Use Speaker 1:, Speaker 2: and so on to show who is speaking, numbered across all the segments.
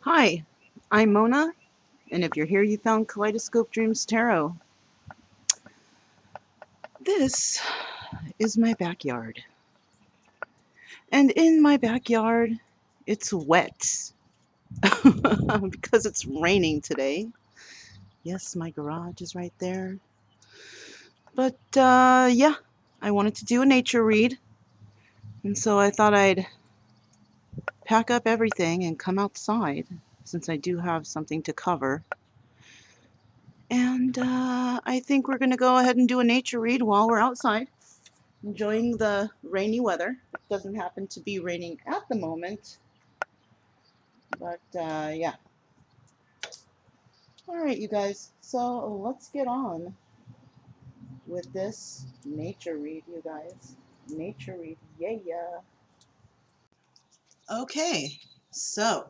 Speaker 1: Hi, I'm Mona, and if you're here, you found Kaleidoscope Dreams Tarot. This is my backyard. And in my backyard, it's wet because it's raining today. Yes, my garage is right there. But yeah, I wanted to do a nature read, and so I thought I'd pack up everything and come outside since I do have something to cover. And I think we're going to go ahead and do a nature read while we're outside, enjoying the rainy weather. It doesn't happen to be raining at the moment, but yeah. All right, you guys. So let's get on with this nature read, you guys. Nature read, yeah, yeah. Okay, so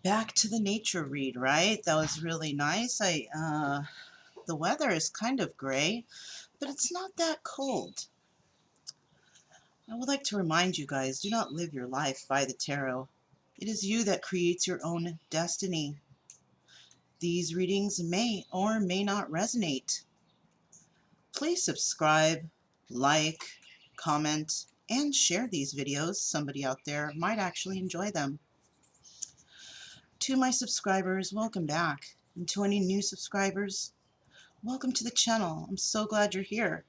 Speaker 1: back to the nature read, right? That was really nice. The weather is kind of gray, but it's not that cold. I would like to remind you guys, do not live your life by the tarot. It is you that creates your own destiny. These readings may or may not resonate. Please subscribe, like, comment, and share these videos. Somebody out there might actually enjoy them. To my subscribers, welcome back. And to any new subscribers, welcome to the channel. I'm so glad you're here.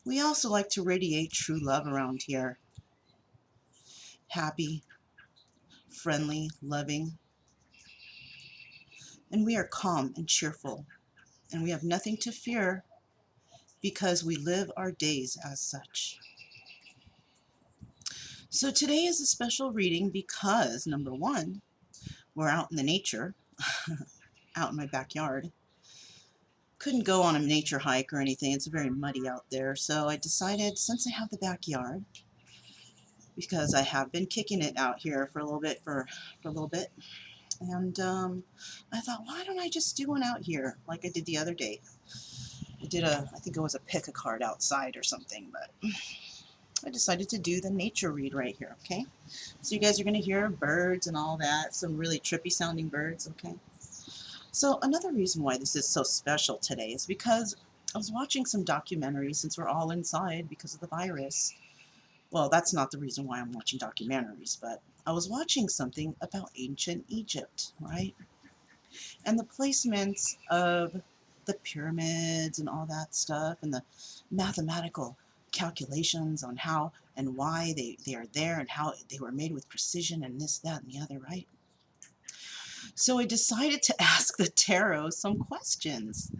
Speaker 1: We also like to radiate true love around here. Happy, friendly, loving, and we are calm and cheerful, and we have nothing to fear because we live our days as such. So today is a special reading because, number one, we're out in the nature, out in my backyard. Couldn't go on a nature hike or anything. It's very muddy out there. So I decided, since I have the backyard, because I have been kicking it out here for a little bit, and I thought, why don't I just do one out here like I did the other day? I think it was a pick a card outside or something, but I decided to do the nature read right here, okay? So you guys are going to hear birds and all that, some really trippy sounding birds, okay? So another reason why this is so special today is because I was watching some documentaries since we're all inside because of the virus. Well, that's not the reason why I'm watching documentaries, but I was watching something about ancient Egypt, right? And the placements of the pyramids and all that stuff, and the mathematical calculations on how and why they are there, and how they were made with precision, and this, that, and the other, right? So I decided to ask the tarot some questions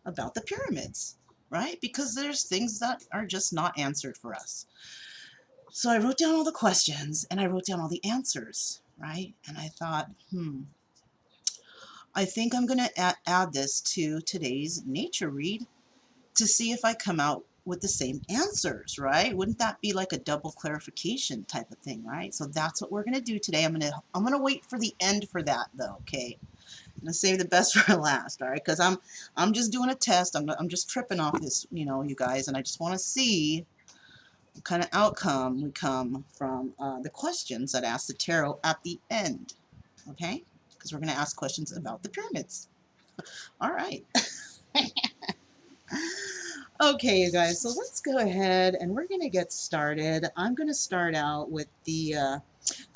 Speaker 1: about the pyramids, right? Because there's things that are just not answered for us. So I wrote down all the questions and I wrote down all the answers, right? And I thought, I think I'm going to add this to today's nature read to see if I come out with the same answers, right? Wouldn't that be like a double clarification type of thing, right? So that's what we're going to do today. I'm going to wait for the end for that though, okay? I'm going to save the best for last, all right? Because I'm just doing a test. I'm just tripping off this, you guys, and I just want to see what kind of outcome we come from the questions that ask the tarot at the end, okay? Because we're going to ask questions about the pyramids. All right. Okay, you guys, so let's go ahead and we're going to get started. I'm going to start out with the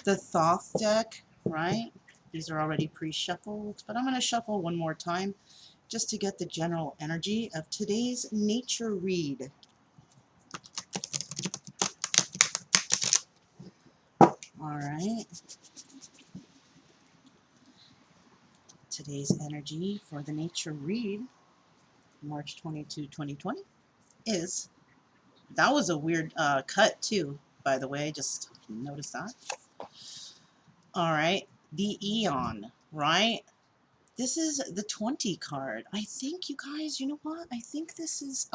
Speaker 1: Thoth deck, right? These are already pre-shuffled, but I'm going to shuffle one more time just to get the general energy of today's nature read. All right. Today's energy for the nature read, March 22, 2020, is, that was a weird cut too, by the way, just notice that. All right, the Eon, right? This is the 20 card. I think, you guys, you know what? I think this is,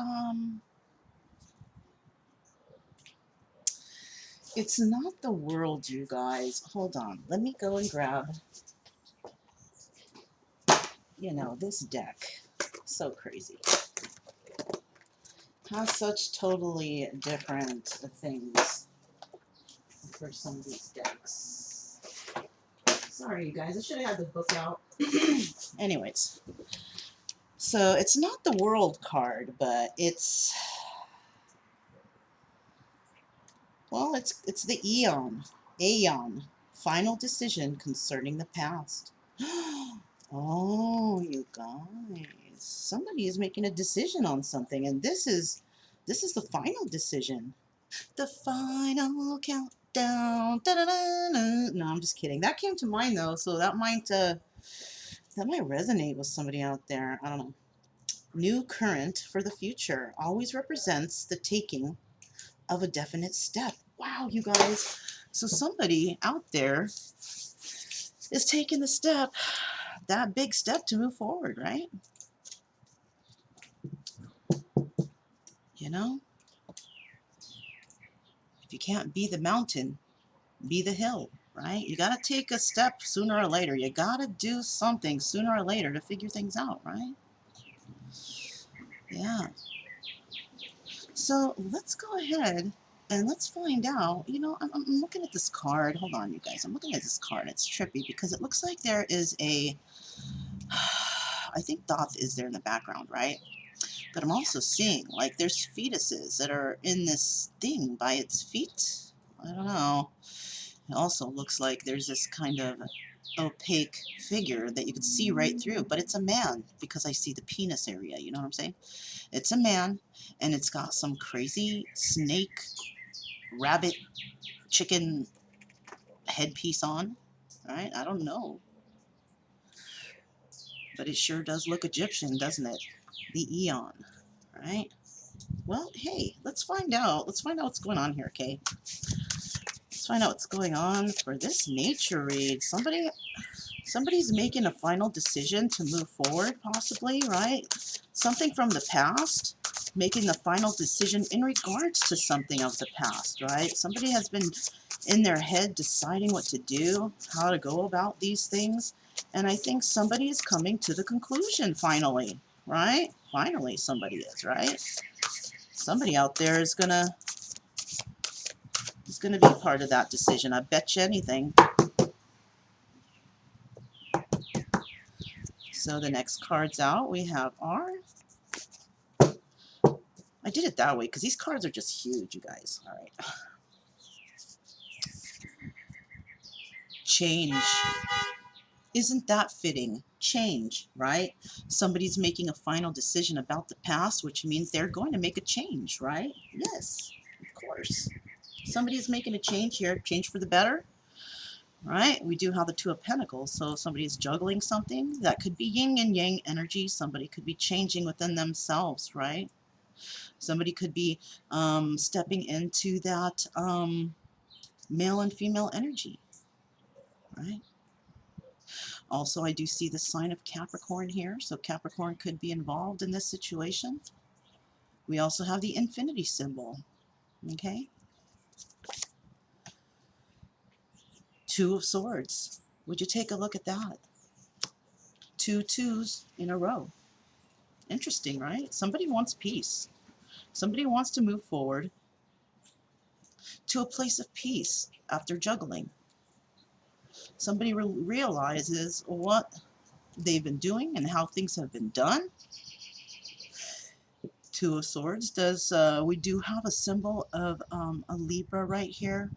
Speaker 1: it's not the world, you guys. Hold on. Let me go and grab, this deck. So crazy. Has such totally different things. for some of these decks. Sorry, you guys. I should have had the book out. Anyways. So it's not the World card, but it's... Well, it's the Aeon. Aeon. Final decision concerning the past. Oh, you guys. Somebody is making a decision on something, and this is the final decision. The final countdown. Da-da-da-da. No, I'm just kidding. That came to mind though, so that might resonate with somebody out there. I don't know. New current for the future always represents the taking of a definite step. Wow, you guys. So somebody out there is taking the step, that big step to move forward, right? You know, if you can't be the mountain, be the hill, right? You got to take a step sooner or later. You got to do something sooner or later to figure things out, right? Yeah. So let's go ahead and let's find out. You know, I'm looking at this card. Hold on, you guys. I'm looking at this card. It's trippy because it looks like there is a... I think Doth is there in the background, right? But I'm also seeing, like, there's fetuses that are in this thing by its feet. I don't know. It also looks like there's this kind of opaque figure that you can see right through, but it's a man because I see the penis area, you know what I'm saying? It's a man, and it's got some crazy snake, rabbit, chicken headpiece on, right? I don't know. But it sure does look Egyptian, doesn't it? The Aeon, right? Well, hey, let's find out. Let's find out what's going on here, okay? Let's find out what's going on for this nature read. Somebody's making a final decision to move forward, possibly, right? Something from the past, making the final decision in regards to something of the past, right? Somebody has been in their head deciding what to do, how to go about these things, and I think somebody is coming to the conclusion finally, right? Finally, somebody is, right? Somebody out there is gonna be part of that decision. I bet you anything. So the next cards out, we have our... I did it that way because these cards are just huge, you guys. All right. Change. Isn't that fitting? Change, right? Somebody's making a final decision about the past, which means they're going to make a change, right? Yes, of course. Somebody's making a change here, change for the better, right? We do have the Two of Pentacles, so somebody's juggling something. That could be yin and yang energy. Somebody could be changing within themselves, right? Somebody could be stepping into that male and female energy, right? Also, I do see the sign of Capricorn here, so Capricorn could be involved in this situation. We also have the infinity symbol, okay? Two of Swords. Would you take a look at that? Two twos in a row. Interesting, right? Somebody wants peace. Somebody wants to move forward to a place of peace after juggling. Somebody realizes what they've been doing and how things have been done. Two of Swords does, we do have a symbol of a Libra right here.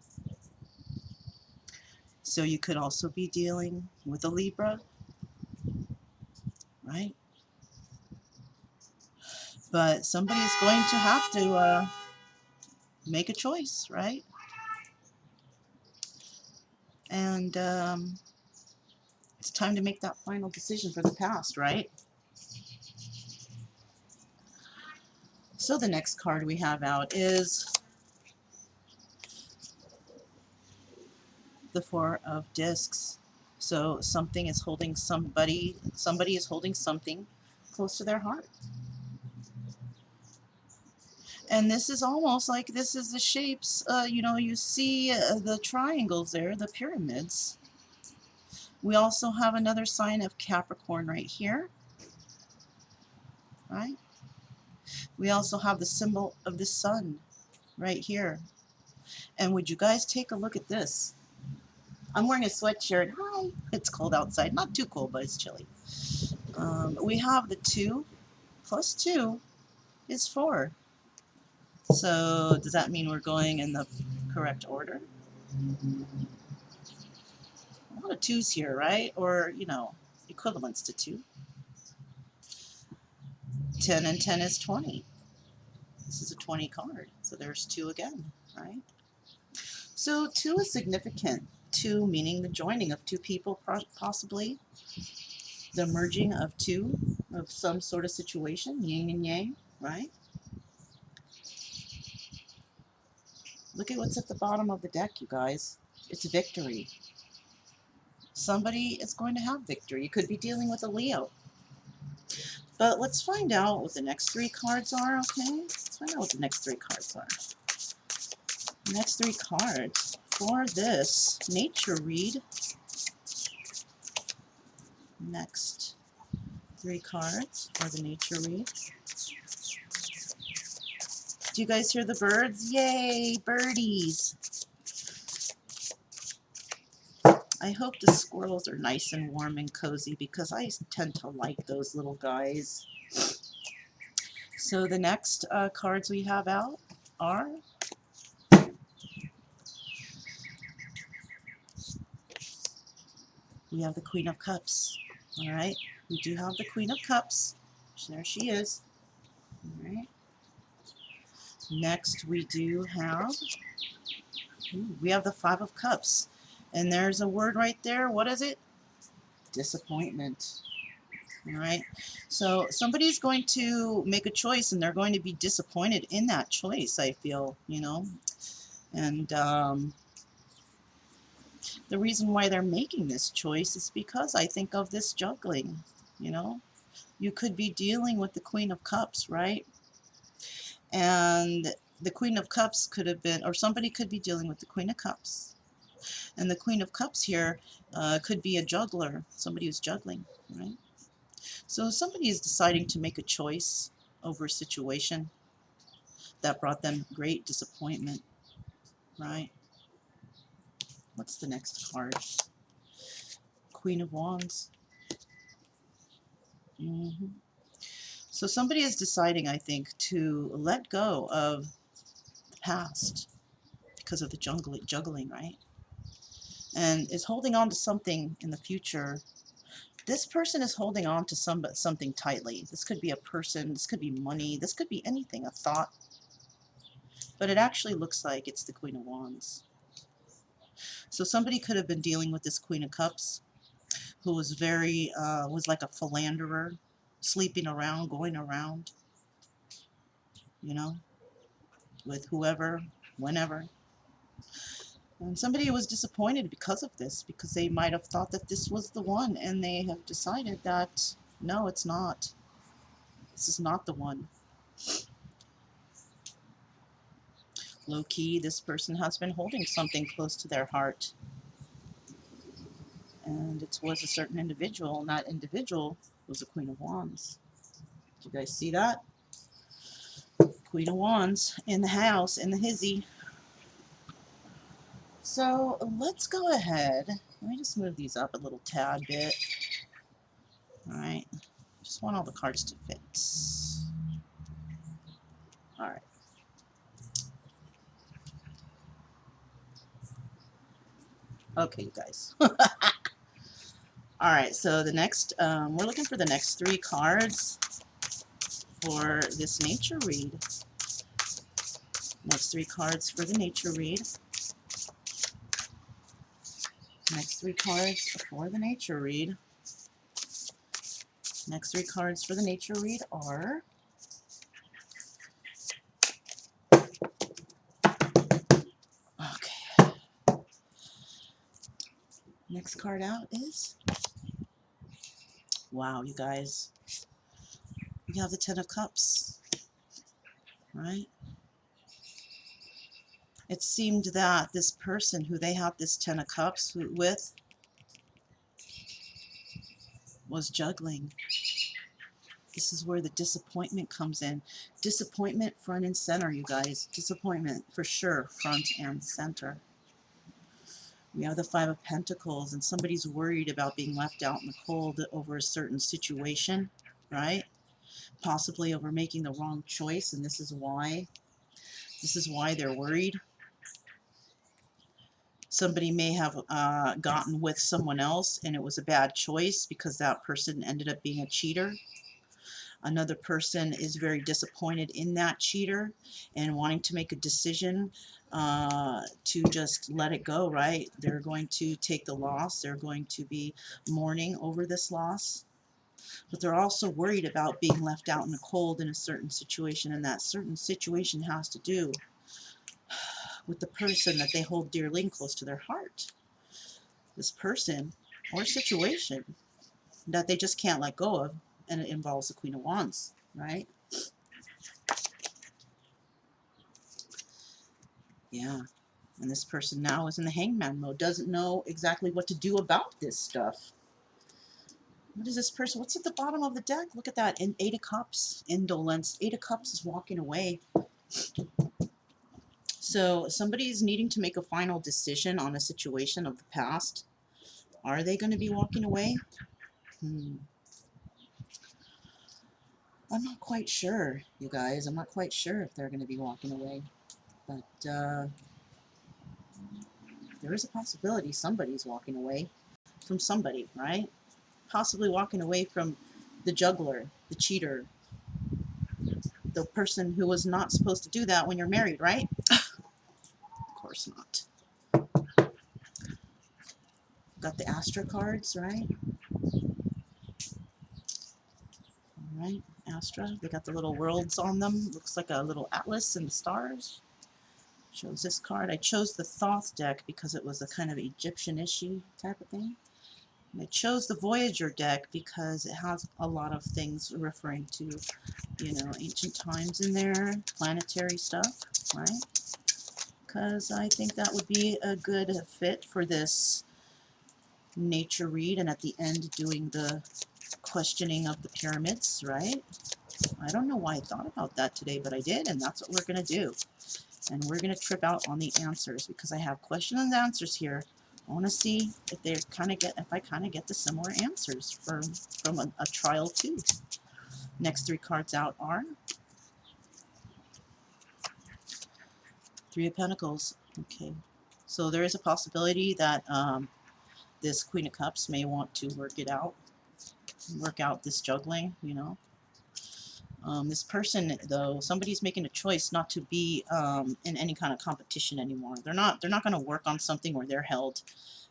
Speaker 1: So you could also be dealing with a Libra, right? But somebody's going to have to make a choice, right? And it's time to make that final decision for the past, right? So the next card we have out is the Four of Discs. So something is holding somebody is holding something close to their heart. And this is almost like this is the shapes, you know, you see the triangles there, the pyramids. We also have another sign of Capricorn right here, right? We also have the symbol of the sun right here. And would you guys take a look at this? I'm wearing a sweatshirt. Hi. It's cold outside. Not too cold, but it's chilly. We have the 2 plus 2 is 4. So does that mean we're going in the correct order? A lot of 2's here, right? Or, you know, equivalents to 2. 10 and 10 is 20. This is a 20 card. So there's 2 again, right? So 2 is significant. 2 meaning the joining of 2 people, possibly. The merging of 2 of some sort of situation, yin and yang, right? Look at what's at the bottom of the deck, you guys. It's victory. Somebody is going to have victory. You could be dealing with a Leo. But let's find out what the next 3 cards are, okay? Let's find out what the next 3 cards are. The next 3 cards for this nature read. Next 3 cards for the nature read. Do you guys hear the birds? Yay, birdies! I hope the squirrels are nice and warm and cozy because I tend to like those little guys. So the next cards we have out are we have the Queen of Cups. All right, we do have the Queen of Cups. There she is. All right. Next we do have we have the Five of Cups, and there's a word right there. What is it? Disappointment. All right. So somebody's going to make a choice, and they're going to be disappointed in that choice. I feel, you know, and the reason why they're making this choice is because I think of this juggling. You know, you could be dealing with the Queen of Cups, right? And the Queen of Cups could have been, or somebody could be dealing with the Queen of Cups. And the Queen of Cups here could be a juggler, somebody who's juggling, right? So somebody is deciding to make a choice over a situation that brought them great disappointment, right? What's the next card? Queen of Wands. So somebody is deciding, I think, to let go of the past because of the juggling, right? And is holding on to something in the future. This person is holding on to something tightly. This could be a person, this could be money, this could be anything, a thought. But it actually looks like it's the Queen of Wands. So somebody could have been dealing with this Queen of Cups, who was was like a philanderer, sleeping around, going around, you know, with whoever, whenever. And somebody was disappointed because of this, because they might have thought that this was the one, and they have decided that, no, it's not. This is not the one. Low-key, this person has been holding something close to their heart. And it was a certain individual, and that individual was the Queen of Wands. Did you guys see that? Queen of Wands in the house, in the hizzy. So let's go ahead. Let me just move these up a little tad bit. Alright. Just want all the cards to fit. Alright. Okay, you guys. Alright, so the next, we're looking for the next 3 cards for this nature read. Next 3 cards for the nature read. Next 3 cards for the nature read. Next 3 cards for the nature read are okay. Next card out is, wow, you guys. You have the Ten of Cups, right? It seemed that this person who they had this Ten of Cups with was juggling. This is where the disappointment comes in. Disappointment front and center, you guys. Disappointment for sure, front and center. We have the Five of Pentacles, and somebody's worried about being left out in the cold over a certain situation, right? Possibly over making the wrong choice, and this is why. This is why they're worried. Somebody may have gotten with someone else, and it was a bad choice because that person ended up being a cheater. Another person is very disappointed in that cheater and wanting to make a decision to just let it go, right? They're going to take the loss. They're going to be mourning over this loss. But they're also worried about being left out in the cold in a certain situation, and that certain situation has to do with the person that they hold dearly and close to their heart. This person or situation that they just can't let go of, and it involves the Queen of Wands, right? Yeah. And this person now is in the hangman mode, doesn't know exactly what to do about this stuff. What is this person? What's at the bottom of the deck? Look at that. In Eight of Cups, indolence. Eight of Cups is walking away. So somebody's needing to make a final decision on a situation of the past. Are they going to be walking away? I'm not quite sure, you guys. I'm not quite sure if they're going to be walking away. But there is a possibility somebody's walking away from somebody, right? Possibly walking away from the juggler, the cheater, the person who was not supposed to do that when you're married, right? Of course not. Got the Astra cards, right? All right, Astra. They got the little worlds on them. Looks like a little atlas and the stars. Chose this card. I chose the Thoth deck because it was a kind of Egyptian-ishy type of thing. And I chose the Voyager deck because it has a lot of things referring to, you know, ancient times in there, planetary stuff, right? Because I think that would be a good fit for this nature read, and at the end doing the questioning of the pyramids, right? I don't know why I thought about that today, but I did, and that's what we're going to do. And we're going to trip out on the answers because I have questions and answers here. I want to see if they kind of get, if I kind of get the similar answers from a trial too. Next three cards out are Three of Pentacles. Okay, so there is a possibility that this Queen of Cups may want to work out this juggling, you know. This person, though, somebody's making a choice not to be in any kind of competition anymore. They're not going to work on something where they're held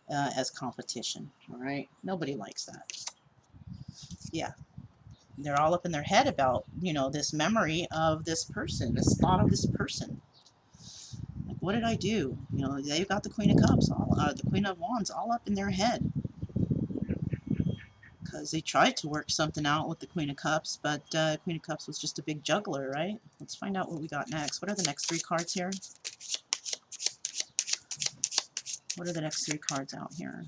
Speaker 1: as competition. All right, nobody likes that. Yeah, they're all up in their head about, you know, this memory of this person, this thought of this person. Like, what did I do? You know, they've got the Queen of Cups, the Queen of Wands, all up in their head. Because they tried to work something out with the Queen of Cups, but Queen of Cups was just a big juggler, right? Let's find out what we got next. What are the next three cards here? What are the next three cards out here?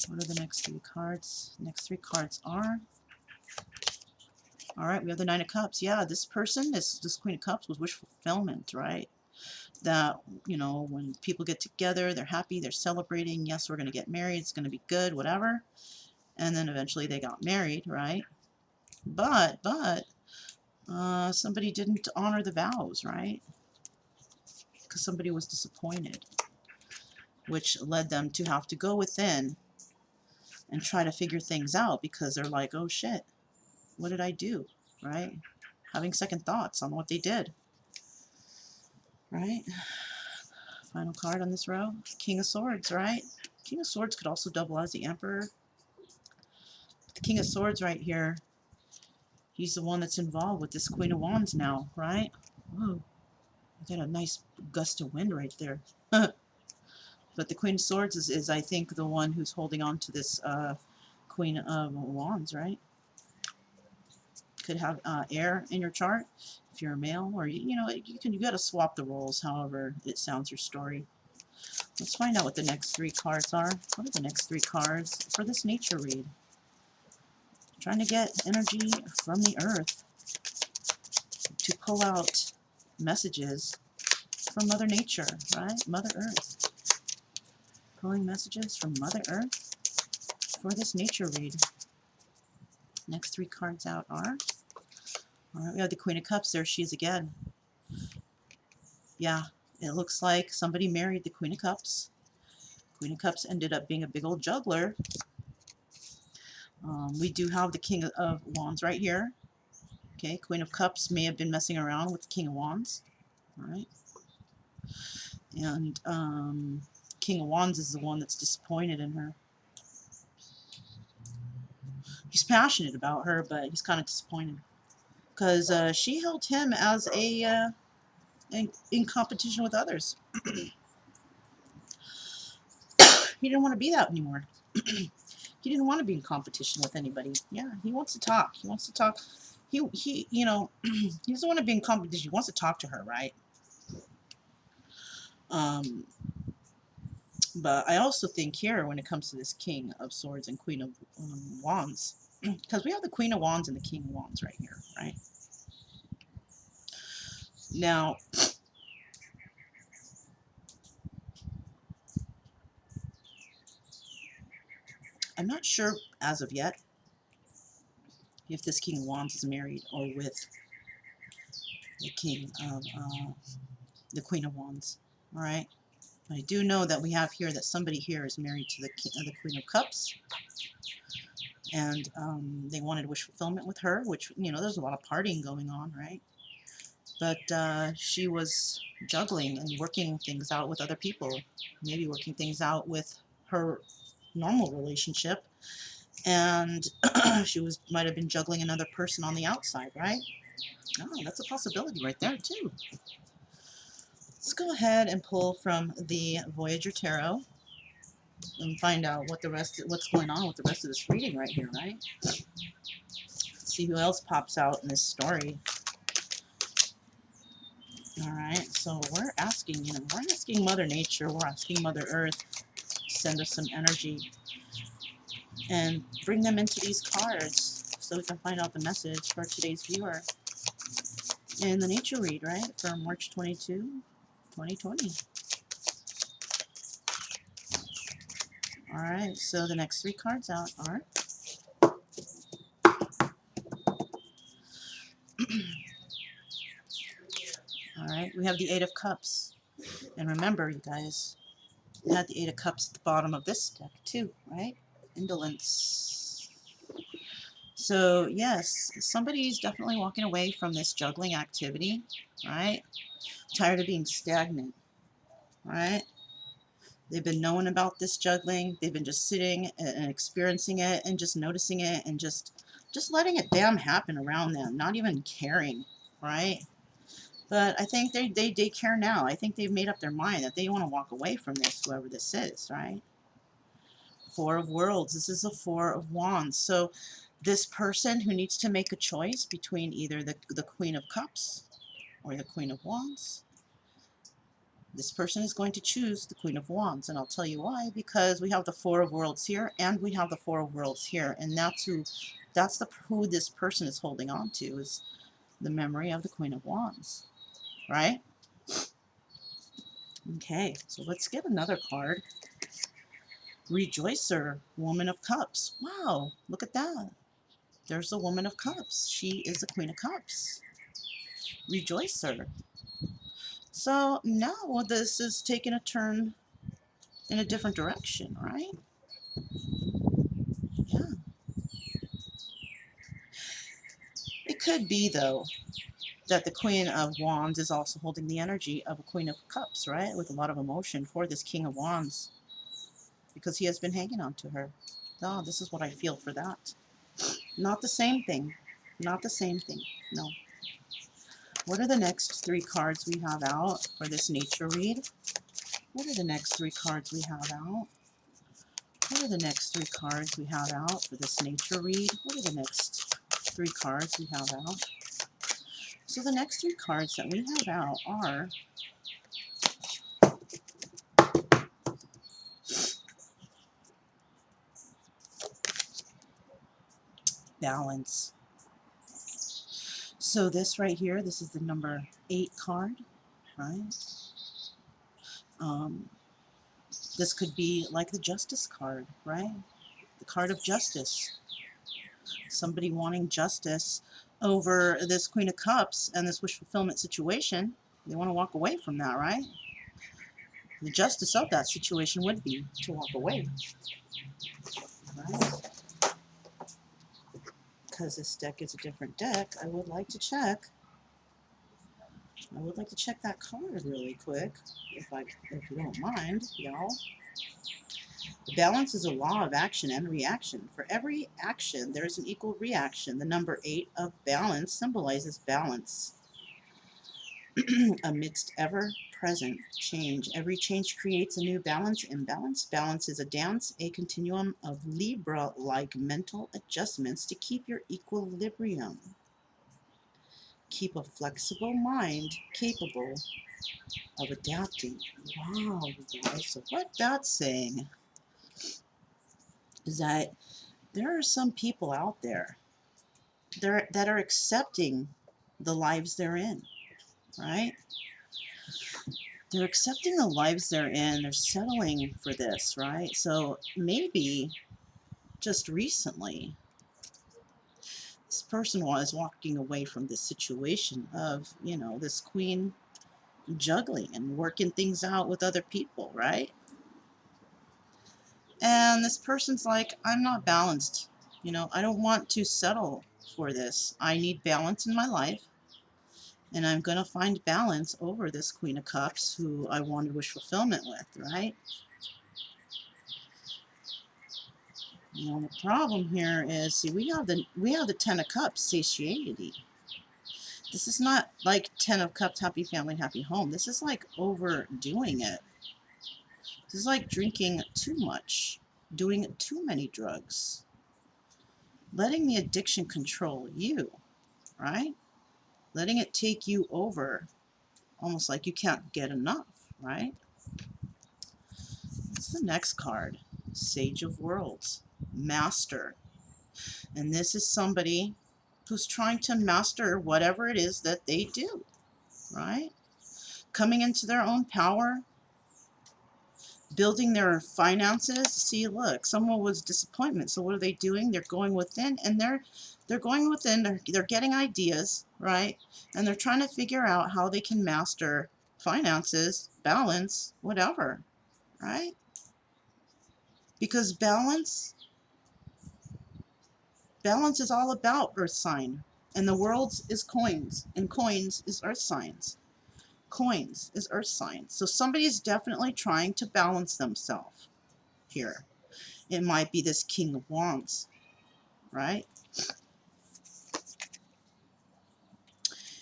Speaker 1: What are the next three cards? Next three cards are... All right, we have the Nine of Cups. Yeah, this person, this Queen of Cups was wish fulfillment, right? That, you know, when people get together, they're happy, they're celebrating. Yes, we're going to get married. It's going to be good, whatever. And then eventually they got married, right? But somebody didn't honor the vows, right? Because somebody was disappointed, which led them to have to go within and try to figure things out because they're like, oh shit, what did I do, right? Having second thoughts on what they did, right? Final card on this row, King of Swords, right? King of Swords could also double as the Emperor. The King of Swords right here, he's the one that's involved with this Queen of Wands now, right? Whoa, I got a nice gust of wind right there. But the Queen of Swords is, I think, the one who's holding on to this Queen of Wands, right? Could have air in your chart if you're a male, or you know, you got to swap the roles however it sounds your story. Let's find out what the next three cards are. What are the next three cards for this nature read? trying to get energy from the earth to pull out messages from Mother Nature, right? Mother Earth. Pulling messages from Mother Earth for this nature read. Next 3 cards out are, all right, we have the Queen of Cups. There she is again. Yeah, it looks like somebody married the Queen of Cups. Queen of Cups ended up being a big old juggler. We do have the King of Wands right here. Okay, Queen of Cups may have been messing around with the King of Wands. All right. And King of Wands is the one that's disappointed in her. He's passionate about her, but he's kind of disappointed. Because she held him as a in competition with others. He didn't want to be that anymore. He didn't want to be in competition with anybody. Yeah, he wants to talk. He wants to talk. He you know, he doesn't want to be in competition. He wants to talk to her, right? But I also think here, when it comes to this King of Swords and Queen of Wands, because we have the Queen of Wands and the King of Wands right here, right? Now, I'm not sure as of yet if this King of Wands is married or with the King of the Queen of Wands. All right. I do know that we have here that somebody here is married to the Queen of Cups, and they wanted wish fulfillment with her, which, you know, there's a lot of partying going on, right? But she was juggling and working things out with other people, maybe working things out with her normal relationship, and she might have been juggling another person on the outside, right? Oh, that's a possibility right there too. Let's go ahead and pull from the Voyager Tarot and find out what's going on with the rest of this reading right here, right? Let's see who else pops out in this story. All right, so we're asking, we're asking Mother Nature, we're asking Mother Earth, send us some energy and bring them into these cards so we can find out the message for today's viewer in the nature read, right, for March 22, 2020. All right, so the next 3 cards out are all right, we have the 8 of Cups. And remember, you guys, we had the 8 of Cups at the bottom of this deck too, right? Indolence. So yes, somebody's definitely walking away from this juggling activity, right? Tired of being stagnant, right? They've been knowing about this juggling. They've been just sitting and experiencing it and just noticing it and just letting it damn happen around them, not even caring, right? But I think they care now. I think they've made up their mind that they want to walk away from this, whoever this is, right? 4 of Worlds. This is a 4 of Wands. So this person who needs to make a choice between either the Queen of Cups or the Queen of Wands, this person is going to choose the Queen of Wands. And I'll tell you why. Because we have the 4 of Worlds here and we have the 4 of Worlds here. And that's who this person is holding on to, is the memory of the Queen of Wands. Right? Okay, so let's get another card. Rejoicer, Woman of Cups. Wow, look at that. There's the Woman of Cups. She is the Queen of Cups. Rejoicer. So now this is taking a turn in a different direction, right? Yeah. It could be, though, that the Queen of Wands is also holding the energy of a Queen of Cups, right? With a lot of emotion for this King of Wands, because he has been hanging on to her. Oh, this is what I feel for that. Not the same thing. Not the same thing. No. What are the next 3 cards we have out for this nature read? What are the next 3 cards we have out? What are the next 3 cards we have out for this nature read? What are the next 3 cards we have out? So the next 3 cards that we have out are balance. So this right here, this is the number 8 card, right? This could be like the Justice card, right? The card of justice. Somebody wanting justice over this Queen of Cups and this wish fulfillment situation. They want to walk away from that, right? The justice of that situation would be to walk away, right? Because this deck is a different deck, I would like to check. I would like to check that card really quick, if you don't mind, y'all. The balance is a law of action and reaction. For every action, there is an equal reaction. The number 8 of balance symbolizes balance. Amidst ever-present change, every change creates a new balance. Imbalance. Balance is a dance, a continuum of Libra-like mental adjustments to keep your equilibrium. Keep a flexible mind capable of adapting. Wow, you guys. So what that's saying is that there are some people out there that are accepting the lives they're in, right? They're accepting the lives they're in. They're settling for this, right? So maybe just recently, this person was walking away from this situation of, you know, this queen juggling and working things out with other people, right? And this person's like, I'm not balanced. You know, I don't want to settle for this. I need balance in my life. And I'm going to find balance over this Queen of Cups who I wanted wish fulfillment with, right? You know, the problem here is, see, we have the Ten of Cups, satiety. This is not like Ten of Cups, happy family, happy home. This is like overdoing it. This is like drinking too much, doing too many drugs, letting the addiction control you, right? Letting it take you over, almost like you can't get enough, right? What's the next card? Sage of Worlds, Master. And this is somebody who's trying to master whatever it is that they do, right? Coming into their own power, building their finances. See, look, someone was disappointment. So what are they doing? They're going within, and they're going within. They're getting ideas, right? And they're trying to figure out how they can master finances, balance, whatever, right? Because balance is all about earth sign, and the world's is coins, and coins is earth signs. Coins is earth signs. So somebody is definitely trying to balance themselves here. It might be this King of Wands, right?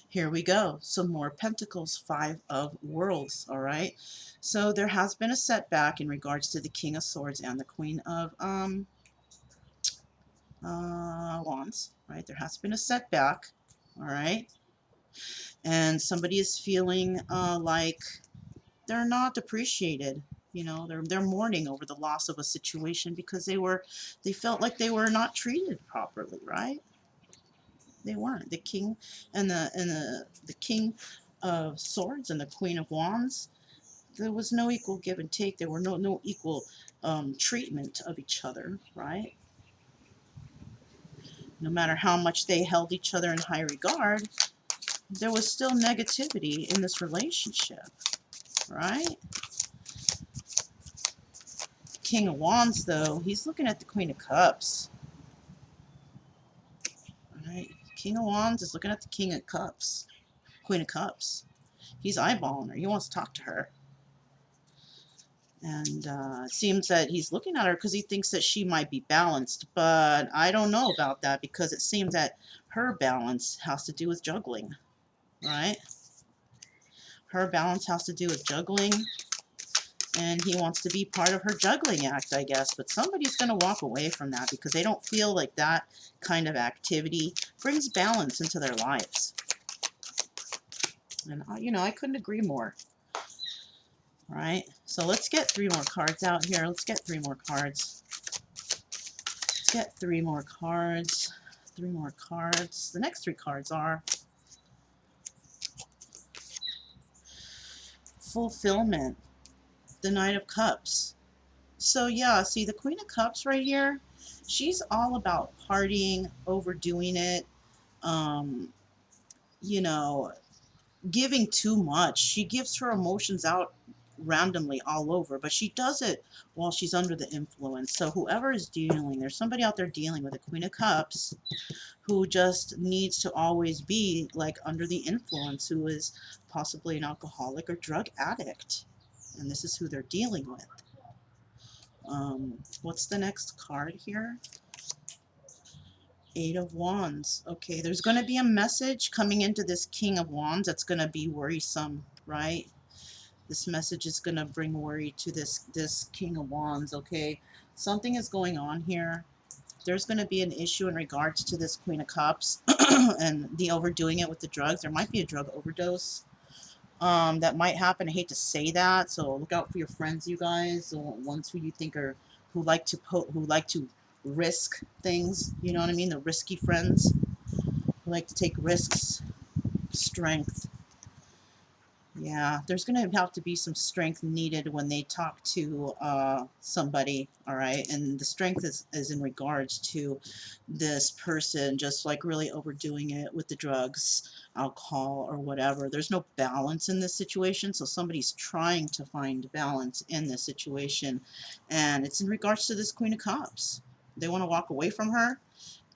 Speaker 1: Here we go. Some more Pentacles, Five of Worlds, all right? So there has been a setback in regards to the King of Swords and the Queen of Wands, right? There has been a setback, all right? And somebody is feeling like they're not appreciated. You know, they're mourning over the loss of a situation because they felt like they were not treated properly, right? They weren't. The king and the King of Swords and the Queen of Wands, there was no equal give and take. There were no equal treatment of each other, right? No matter how much they held each other in high regard, there was still negativity in this relationship, right? King of Wands, though, he's looking at the Queen of Cups. All right? King of Wands is looking at the King of Cups. Queen of Cups. He's eyeballing her. He wants to talk to her. And it seems that he's looking at her because he thinks that she might be balanced. But I don't know about that because it seems that her balance has to do with juggling. Right? Her balance has to do with juggling. And he wants to be part of her juggling act, I guess. But somebody's going to walk away from that because they don't feel like that kind of activity brings balance into their lives. And, you know, I couldn't agree more. Right? So let's get 3 more cards out here. Let's get 3 more cards. Let's get 3 more cards. 3 more cards. The next 3 cards are fulfillment, the Knight of Cups. So yeah, see the Queen of Cups right here, she's all about partying, overdoing it, you know, giving too much. She gives her emotions out randomly all over, but she does it while she's under the influence. So whoever is dealing, there's somebody out there dealing with a Queen of Cups who just needs to always be like under the influence, who is possibly an alcoholic or drug addict. And this is who they're dealing with. What's the next card here? 8 of Wands. Okay, there's going to be a message coming into this King of Wands that's going to be worrisome, right? This message is going to bring worry to this King of Wands, okay? Something is going on here. There's going to be an issue in regards to this Queen of Cups and the overdoing it with the drugs. There might be a drug overdose that might happen. I hate to say that, so look out for your friends, you guys, the ones who you think are who like to risk things. You know what I mean? The risky friends who like to take risks. Strength. Yeah, there's going to have to be some strength needed when they talk to somebody, all right? And the strength is in regards to this person just like really overdoing it with the drugs, alcohol, or whatever. There's no balance in this situation, so somebody's trying to find balance in this situation. And it's in regards to this Queen of Cups. They want to walk away from her.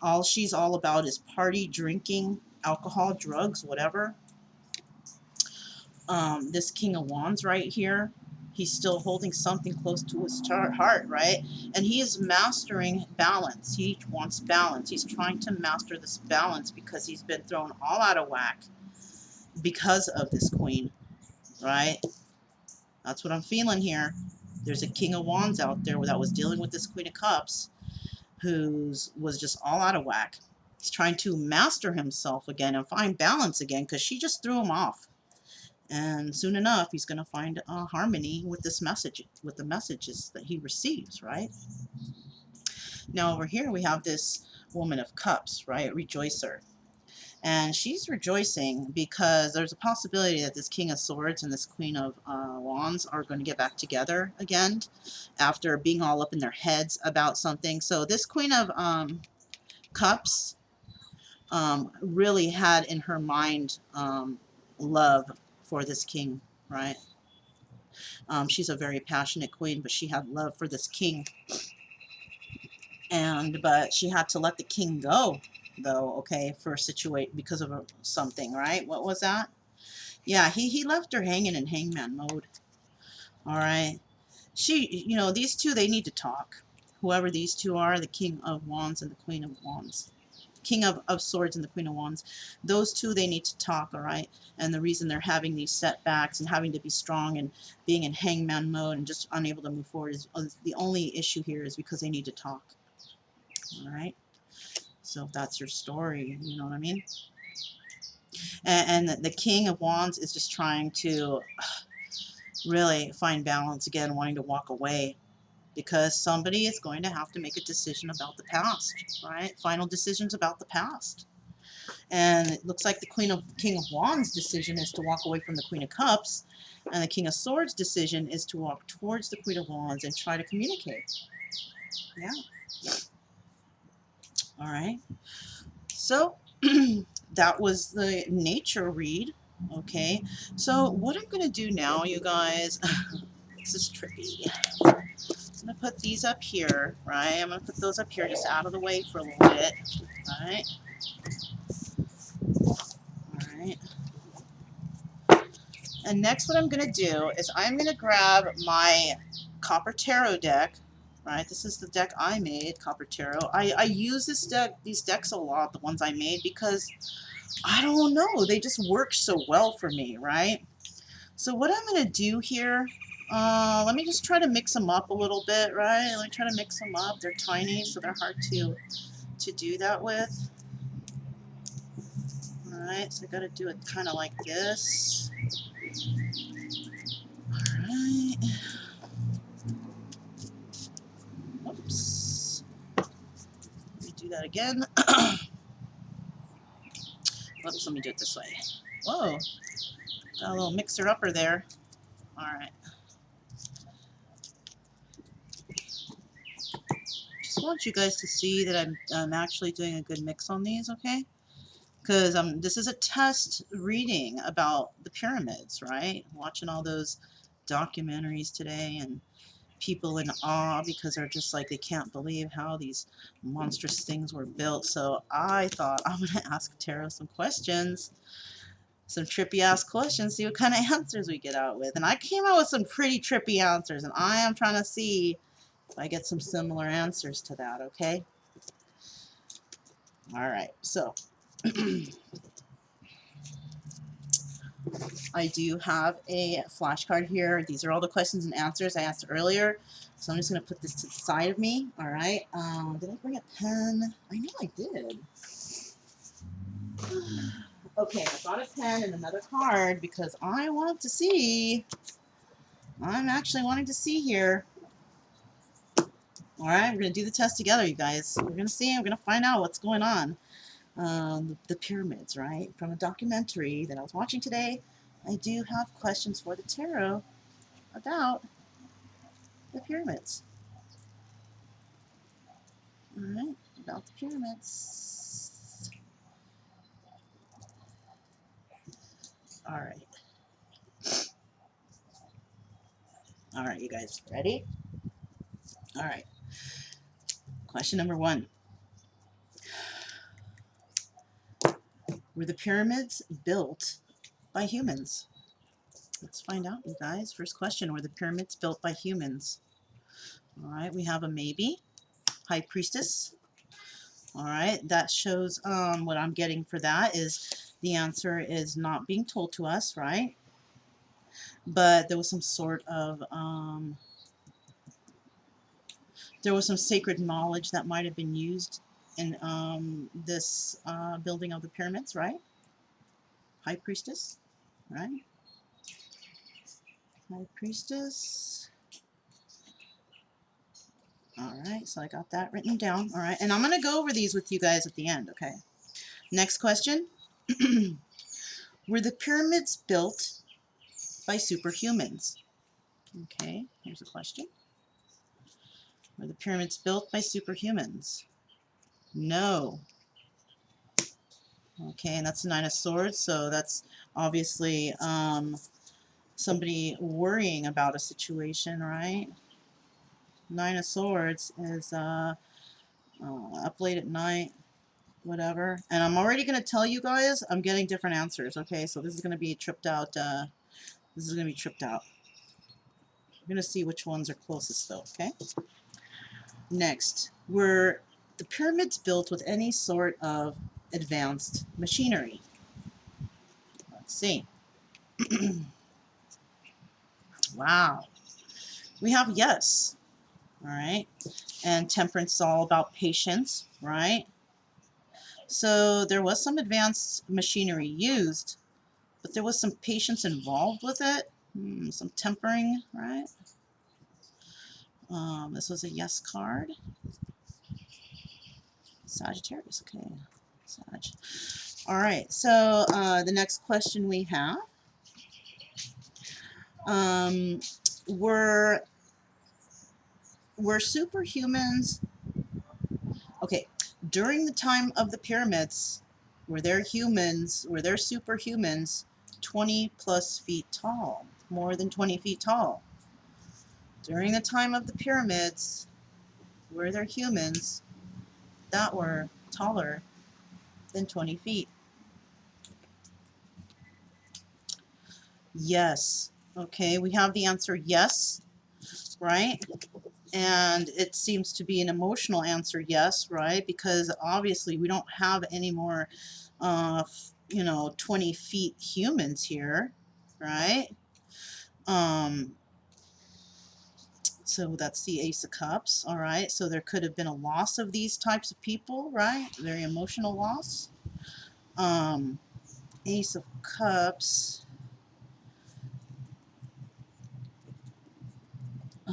Speaker 1: All she's all about is party, drinking, alcohol, drugs, whatever. This King of Wands right here, he's still holding something close to his heart, right? And he is mastering balance. He wants balance. He's trying to master this balance because he's been thrown all out of whack because of this queen, right? That's what I'm feeling here. There's a King of Wands out there that was dealing with this Queen of Cups who was just all out of whack. He's trying to master himself again and find balance again because she just threw him off. And soon enough, he's going to find harmony with this message, with the messages that he receives, right? Now over here we have this Woman of Cups, right? Rejoicer. And she's rejoicing because there's a possibility that this King of Swords and this Queen of Wands are going to get back together again after being all up in their heads about something. So this Queen of Cups really had in her mind love for this king, right? She's a very passionate queen, but she had love for this king. But she had to let the king go, though, okay, for because of something, right? What was that? Yeah, he left her hanging in hangman mode. All right. These two, they need to talk. Whoever these two are, the King of Wands and the Queen of Wands. King of Swords and the Queen of Wands. Those two, they need to talk, all right? And the reason they're having these setbacks and having to be strong and being in hangman mode and just unable to move forward is the only issue here is because they need to talk, all right? So if that's your story, you know what I mean? And the King of Wands is just trying to really find balance again, wanting to walk away because somebody is going to have to make a decision about the past, right? Final decisions about the past. And it looks like the King of Wands' decision is to walk away from the Queen of Cups, and the King of Swords' decision is to walk towards the Queen of Wands and try to communicate. Yeah. All right. So that was the nature read. Okay. So what I'm going to do now, you guys, this is tricky. I'm going to put these up here, right? I'm going to put those up here just out of the way for a little bit. All right. All right. And next what I'm going to do is I'm going to grab my Copper Tarot deck, right? This is the deck I made, Copper Tarot. I use these decks a lot, the ones I made, because I don't know, they just work so well for me, right? So what I'm going to do here, let me just try to mix them up a little bit, right? Let me try to mix them up. They're tiny, so they're hard to do that with. All right, so I got to do it kind of like this. All right. Oops. Let me do that again. Oops, let me do it this way. Whoa, got a little mixer-upper there. All right. Just want you guys to see that I'm actually doing a good mix on these, okay? Because this is a test reading about the pyramids, right? Watching all those documentaries today and people in awe because they're just like they can't believe how these monstrous things were built. So I thought I'm going to ask Tara some questions, some trippy ass questions, see what kind of answers we get out with. And I came out with some pretty trippy answers, and I am trying to see if I get some similar answers to that, okay? All right, so I do have a flashcard here. These are all the questions and answers I asked earlier. So I'm just going to put this to the side of me. All right. Did I bring a pen? I know I did. Okay, I brought a pen and another card because I want to see. I'm actually wanting to see here. All right, we're going to do the test together, you guys. We're going to see. We're going to find out what's going on. The pyramids, right? From a documentary that I was watching today. I do have questions for the tarot about the pyramids. All right, about the pyramids. All right. All right, you guys ready? All right. Question number 1. Were the pyramids built by humans? Let's find out, you guys. First question, were the pyramids built by humans? All right, we have a maybe. High priestess. All right, that shows what I'm getting for that is the answer is not being told to us, right? But there was some sort of there was some sacred knowledge that might have been used in this building of the pyramids, right? High priestess, right? High priestess. All right, so I got that written down. All right, and I'm going to go over these with you guys at the end, okay? Next question. Were the pyramids built by superhumans? Okay, here's a question. Were the pyramids built by superhumans? No. Okay, and that's the Nine of Swords, so that's obviously somebody worrying about a situation, right? Nine of Swords is up late at night, whatever. And I'm already going to tell you guys, I'm getting different answers, okay? So this is going to be tripped out. This is going to be tripped out. We're going to see which ones are closest, though, okay? Next, were the pyramids built with any sort of advanced machinery? Let's see. Wow. We have yes. All right. And temperance is all about patience, right? So there was some advanced machinery used, but there was some patience involved with it. Some tempering, right? This was a yes card. Sagittarius, okay. Sag. All right, so the next question we have, were superhumans, okay, during the time of the pyramids, were there superhumans 20 plus feet tall, more than 20 feet tall? During the time of the pyramids, were there humans that were taller than 20 feet? Yes. Okay, we have the answer yes, right? And it seems to be an emotional answer yes, right? Because obviously we don't have any more, 20 feet humans here, right? So that's the Ace of Cups, all right? So there could have been a loss of these types of people, right? Very emotional loss. Ace of Cups.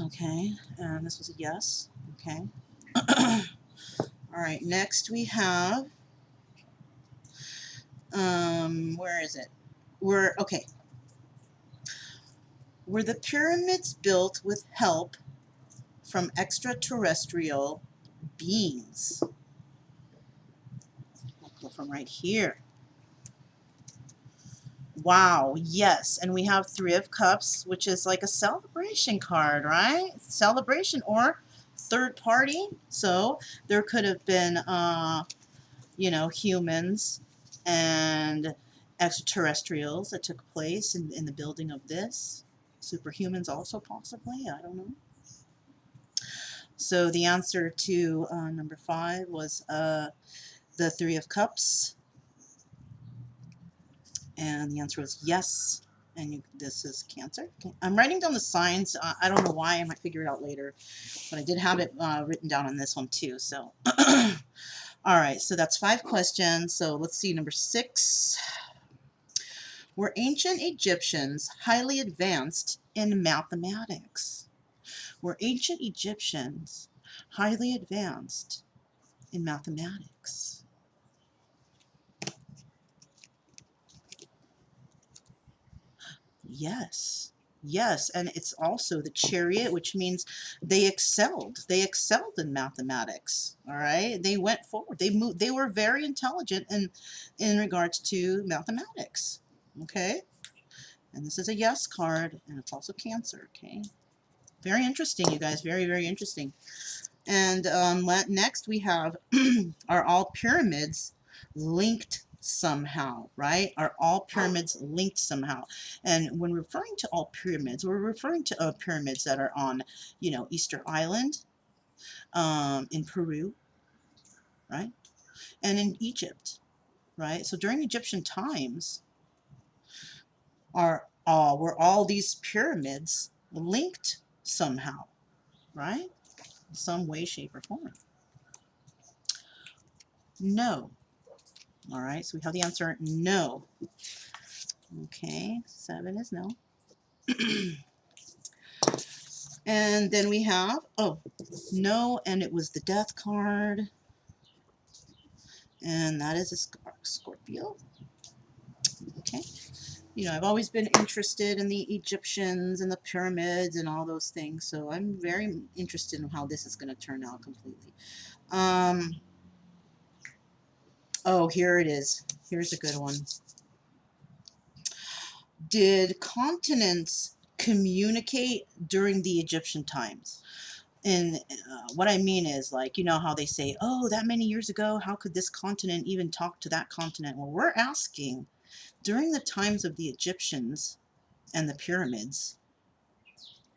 Speaker 1: Okay, and this was a yes. Okay. All right, next we have Where is it? Okay. Were the pyramids built with help from extraterrestrial beings? I'll go from right here. Wow, yes, and we have Three of Cups, which is like a celebration card, right? Celebration or third party. So there could have been, you know, humans and extraterrestrials that took place in the building of this. Superhumans also possibly, I don't know. So the answer to number 5 was the Three of Cups. And the answer was yes. And this is Cancer. Okay. I'm writing down the signs. I don't know why. I might figure it out later. But I did have it written down on this one too. So, all right. So that's 5 questions. So let's see. Number 6. Were ancient Egyptians highly advanced in mathematics? Were ancient Egyptians highly advanced in mathematics? Yes. Yes, and it's also the chariot, which means they excelled. They excelled in mathematics. All right, they went forward. They moved. They were very intelligent in regards to mathematics. Okay, and this is a yes card, and it's also Cancer. Okay, very interesting, you guys. Very, very interesting. And next we have, are all pyramids linked somehow, right? Are all pyramids linked somehow? And when referring to all pyramids, we're referring to pyramids that are on, you know, Easter Island, in Peru, right? And in Egypt, right? So during Egyptian times, were all these pyramids linked somehow, right? Some way, shape, or form. No. All right, so we have the answer no. Okay, 7 is no. And then we have, oh, no, and it was the death card. And that is a Scorpio. Okay. You know, I've always been interested in the Egyptians and the pyramids and all those things. So I'm very interested in how this is going to turn out completely. Oh, here it is. Here's a good one. Did continents communicate during the Egyptian times? And what I mean is, like, you know how they say, oh, that many years ago, how could this continent even talk to that continent? Well, we're asking, during the times of the Egyptians and the pyramids,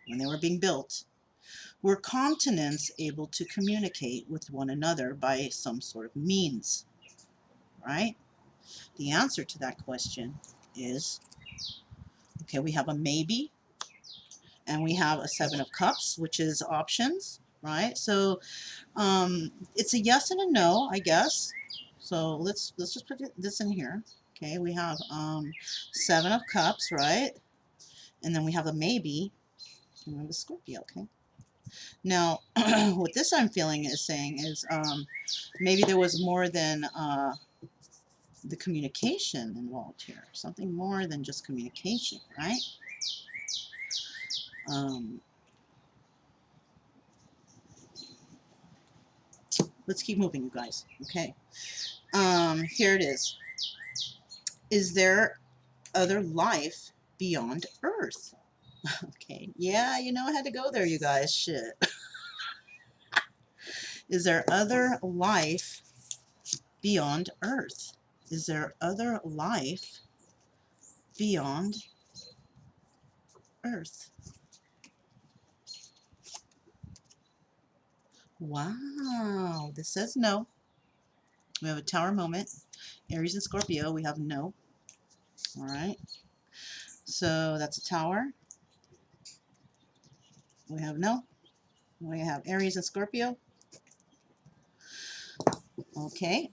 Speaker 1: when they were being built, were continents able to communicate with one another by some sort of means, right? The answer to that question is, okay, we have a maybe, and we have a 7 of Cups, which is options, right? So it's a yes and a no, I guess. So let's just put this in here. Okay, we have 7 of Cups, right? And then we have a maybe, and we have a Scorpio. Okay. Now, what this I'm feeling is saying is maybe there was more than the communication involved here. Something more than just communication, right? Let's keep moving, you guys. Okay. Here it is. Is there other life beyond Earth? Okay. Yeah, you know I had to go there, you guys. Shit. Is there other life beyond Earth? Is there other life beyond Earth? Wow. This says no. We have a Tower moment. Aries and Scorpio, we have no. All right. So that's a Tower. We have no. We have Aries and Scorpio. Okay.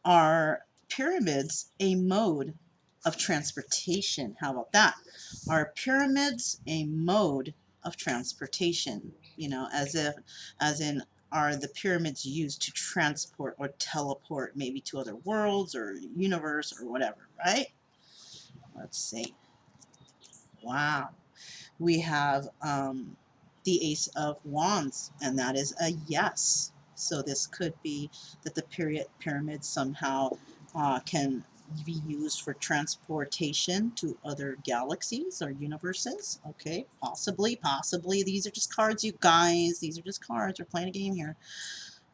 Speaker 1: Are pyramids a mode of transportation? How about that? Are pyramids a mode of transportation? You know, as in are the pyramids used to transport or teleport maybe to other worlds or universe or whatever, right? Let's see. Wow. We have the Ace of Wands, and that is a yes. So this could be that the pyramids somehow can be used for transportation to other galaxies or universes. Okay, possibly. These are just cards, you guys. These are just cards. We're playing a game here.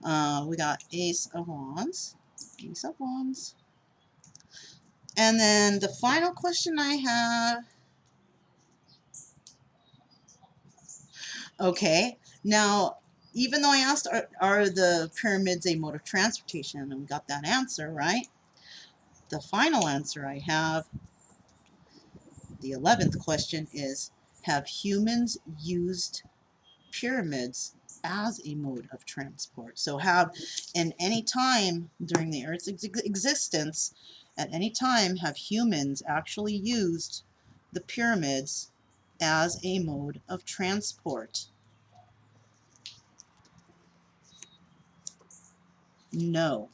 Speaker 1: We got Ace of Wands. Ace of Wands. And then the final question I have. Okay, now, even though I asked, are the pyramids a mode of transportation, and we got that answer, right? The final answer I have, the 11th question is, have humans used pyramids as a mode of transport? So have, in any time during the Earth's existence, at any time, have humans actually used the pyramids as a mode of transport? No,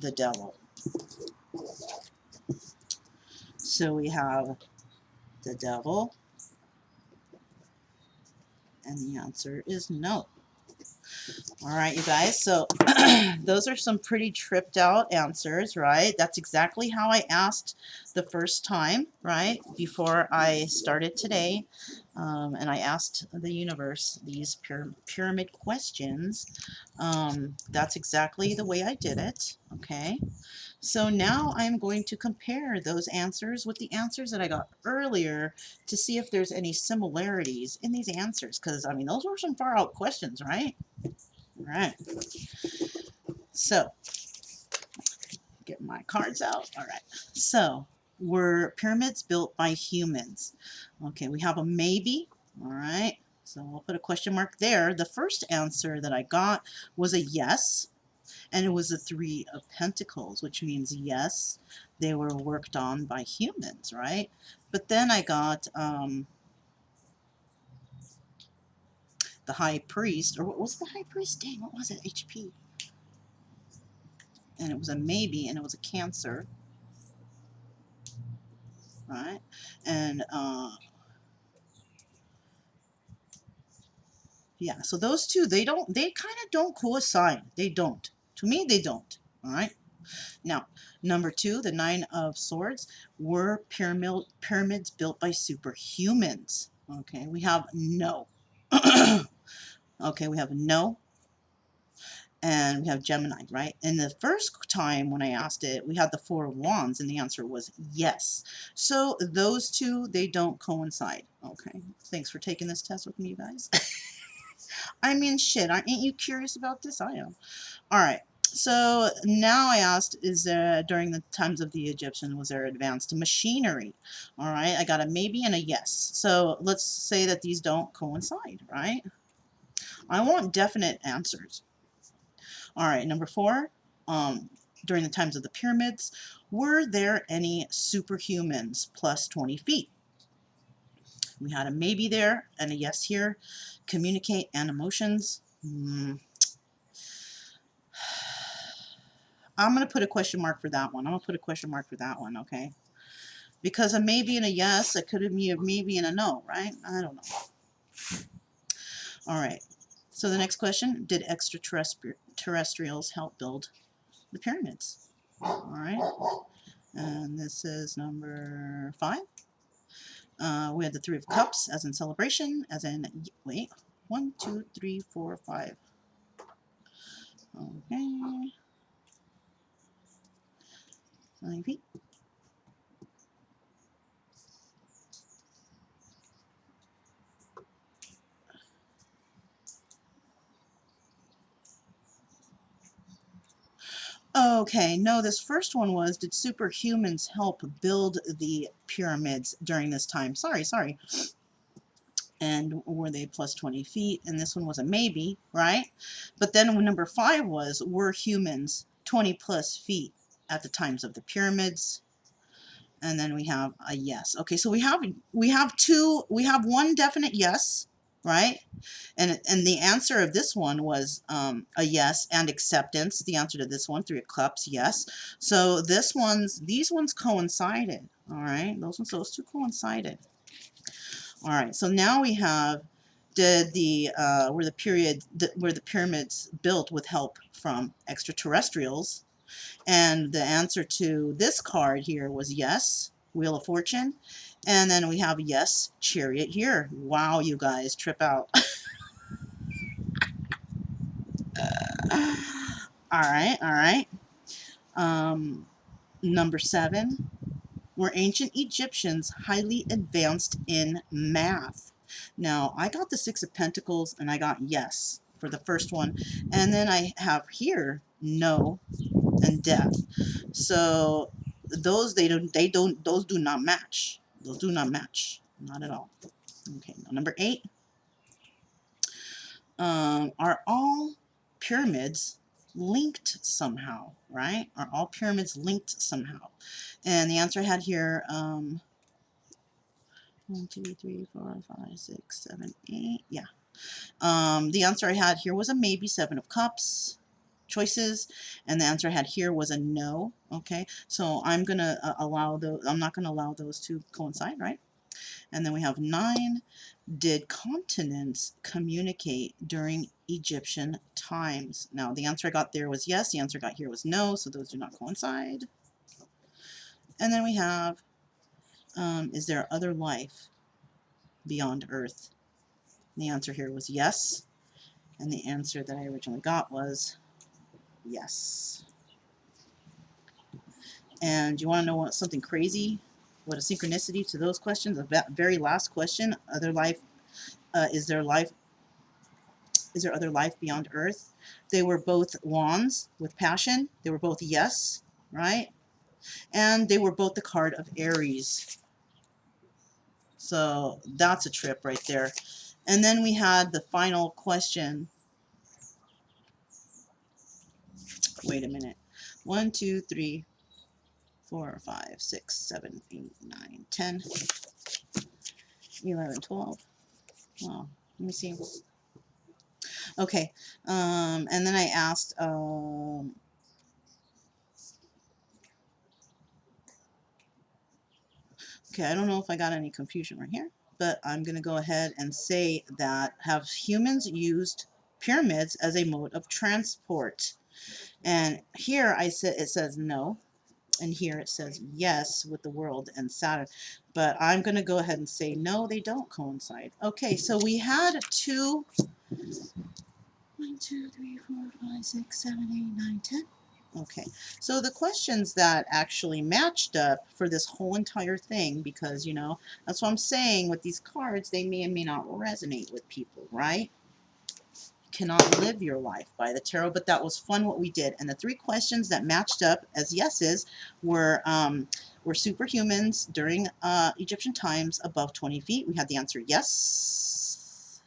Speaker 1: the devil. So we have the devil, and the answer is no. All right, you guys, so those are some pretty tripped out answers, right? That's exactly how I asked the first time, right, before I started today. And I asked the universe these pyramid questions. That's exactly the way I did it, okay? So now I'm going to compare those answers with the answers that I got earlier to see if there's any similarities in these answers. Because, I mean, those were some far out questions, right? All right. So, get my cards out. All right. So, were pyramids built by humans? Okay, we have a maybe. All right. So, I'll put a question mark there. The first answer that I got was a yes. And it was the Three of Pentacles, which means, yes, they were worked on by humans, right? But then I got the High Priest, or what was the High Priest? Dang, what was it? HP. And it was a maybe, and it was a Cancer, right? And yeah, so those two, they kind of don't coincide. They don't. To me, they don't, all right? Now, number two, the Nine of Swords, were pyramids built by superhumans? Okay, we have no. Okay, we have no, and we have Gemini, right? And the first time when I asked it, we had the Four of Wands, and the answer was yes. So those two, they don't coincide. Okay, thanks for taking this test with me, you guys. I mean, shit, ain't you curious about this? I am. All right. So now I asked, is there, during the times of the Egyptians, was there advanced machinery? All right, I got a maybe and a yes. So let's say that these don't coincide, right? I want definite answers. All right, number four, during the times of the pyramids, were there any superhumans plus 20 feet? We had a maybe there and a yes here. Communicate and emotions. I'm going to put a question mark for that one. I'm going to put a question mark for that one, okay? Because a maybe and a yes, it could be a maybe and a no, right? I don't know. All right. So the next question, did extraterrestrials help build the pyramids? All right. And this is number 5. We had the Three of Cups, as in celebration, as in, wait, 1, 2, 3, 4, 5. Okay. 9 feet. Okay, no, this first one was, did superhumans help build the pyramids during this time? Sorry. And were they plus 20 feet? And this one was a maybe, right? But then when number 5 was, were humans 20 plus feet at the times of the pyramids? And then we have a yes. Okay, so we have one definite yes, right? And the answer of this one was a yes and acceptance. The answer to this one, 3 of Cups, yes. So these ones coincided. All right, those two coincided. All right, so now we have were the pyramids built with help from extraterrestrials? And the answer to this card here was yes, Wheel of Fortune. And then we have yes, Chariot here. Wow, you guys, trip out. All right, all right. Number 7. Were ancient Egyptians highly advanced in math? Now, I got the 6 of Pentacles and I got yes for the first one. And then I have here no and death. So those those do not match. Those do not match. Not at all. Okay, now number 8. Are all pyramids linked somehow, right? Are all pyramids linked somehow? And the answer I had here, 1, 2, 3, 4, 5, 6, 7, 8. Yeah. The answer I had here was a maybe, 7 of Cups choices, and the answer I had here was a no. Okay, so I'm gonna allow those. I'm not gonna allow those to coincide, right? And then we have 9. Did continents communicate during Egyptian times? Now, the answer I got there was yes. The answer I got here was no, so those do not coincide. And then we have, is there other life beyond Earth? And the answer here was yes. And the answer that I originally got was yes. And you want to know something crazy? What a synchronicity to those questions. The very last question, other life, is there other life beyond Earth? They were both wands with passion. They were both yes, right? And they were both the card of Aries. So that's a trip right there. And then we had the final question. Wait a minute. 1, 2, 3, 4, 5, 6, 7, 8, 9, 10, 11, 12. Wow. Let me see. Okay. And then I asked, okay, I don't know if I got any confusion right here, but I'm going to go ahead and say that have humans used pyramids as a mode of transport? And here I said it says no, and here it says yes with the world and Saturn. But I'm going to go ahead and say no, they don't coincide. Okay, so we had 2, 1, 2, 3, 4, 5, 6, 7, 8, 9, 10. Okay, so the questions that actually matched up for this whole entire thing, because, you know, that's what I'm saying with these cards, they may or may not resonate with people, right? Cannot live your life by the tarot, but that was fun what we did. And the 3 questions that matched up as yeses were superhumans during Egyptian times above 20 feet. We had the answer yes.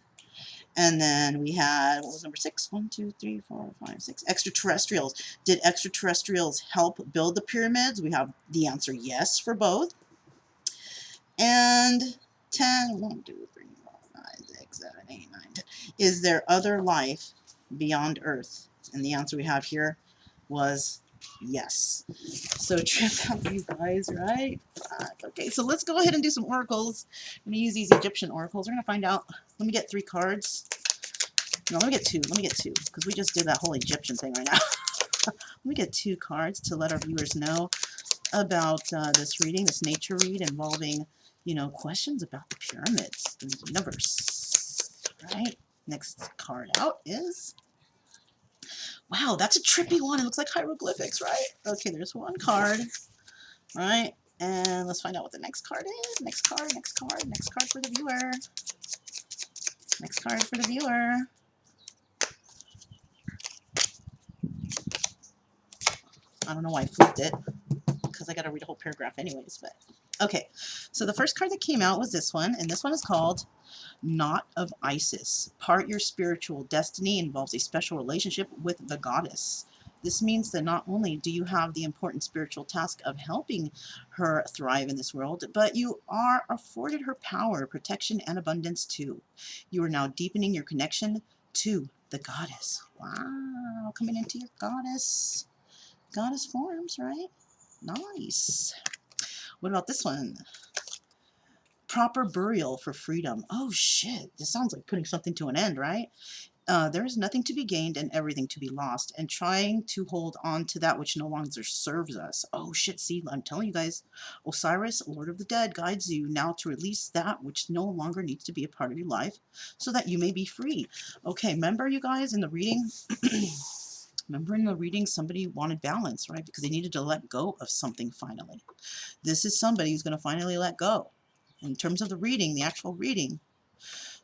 Speaker 1: And then we had, what was number 6? 1, 2, 3, 4, 5, 6. Extraterrestrials. Did extraterrestrials help build the pyramids? We have the answer yes for both. And 10, 1, 2, 3, 4, 5, 6, 7, 8, 9, 10. Is there other life beyond Earth? And the answer we have here was yes. So trip out, you guys, right? Okay, so let's go ahead and do some oracles. I'm going to use these Egyptian oracles. We're going to find out. Let me get 3 cards. No, let me get 2. Let me get 2, because we just did that whole Egyptian thing right now. Let me get 2 cards to let our viewers know about this reading, this nature read involving, you know, questions about the pyramids in the universe. Right? Next card out is, wow, that's a trippy one. It looks like hieroglyphics, right? Okay, there's 1 card, right? And let's find out what the next card is. Next card, next card, next card for the viewer. Next card for the viewer. I don't know why I flipped it, because I got to read a whole paragraph anyways, but okay. So the first card that came out was this one, and this one is called Knot of Isis. Part your spiritual destiny involves a special relationship with the goddess. This means that not only do you have the important spiritual task of helping her thrive in this world, but you are afforded her power, protection, and abundance too. You are now deepening your connection to the goddess. Wow, coming into your goddess forms, right? Nice. What about this one? Proper burial for freedom. Oh shit, this sounds like putting something to an end, right? There is nothing to be gained and everything to be lost, and trying to hold on to that which no longer serves us. Oh shit, see, I'm telling you guys, Osiris, Lord of the Dead, guides you now to release that which no longer needs to be a part of your life so that you may be free. Okay, remember you guys in the reading? Remember in the reading somebody wanted balance, right? Because they needed to let go of something finally. This is somebody who's going to finally let go. In terms of the reading, the actual reading,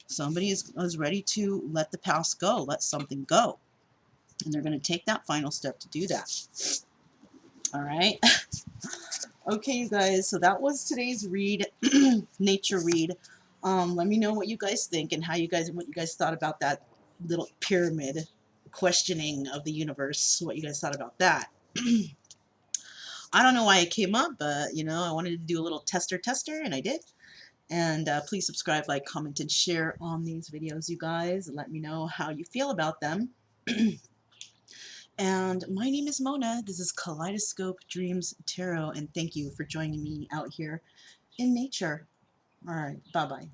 Speaker 1: somebody is ready to let the past go, let something go. And they're going to take that final step to do that. All right. Okay, you guys. So that was today's read, nature read. Let me know what you guys think and what you guys thought about that little pyramid questioning of the universe. What you guys thought about that. I don't know why it came up, but I wanted to do a little tester, and I did. And please subscribe, like, comment, and share on these videos, you guys. Let me know how you feel about them. And my name is Mona. This is Kaleidoscope Dreams Tarot, and thank you for joining me out here in nature. All right, bye-bye.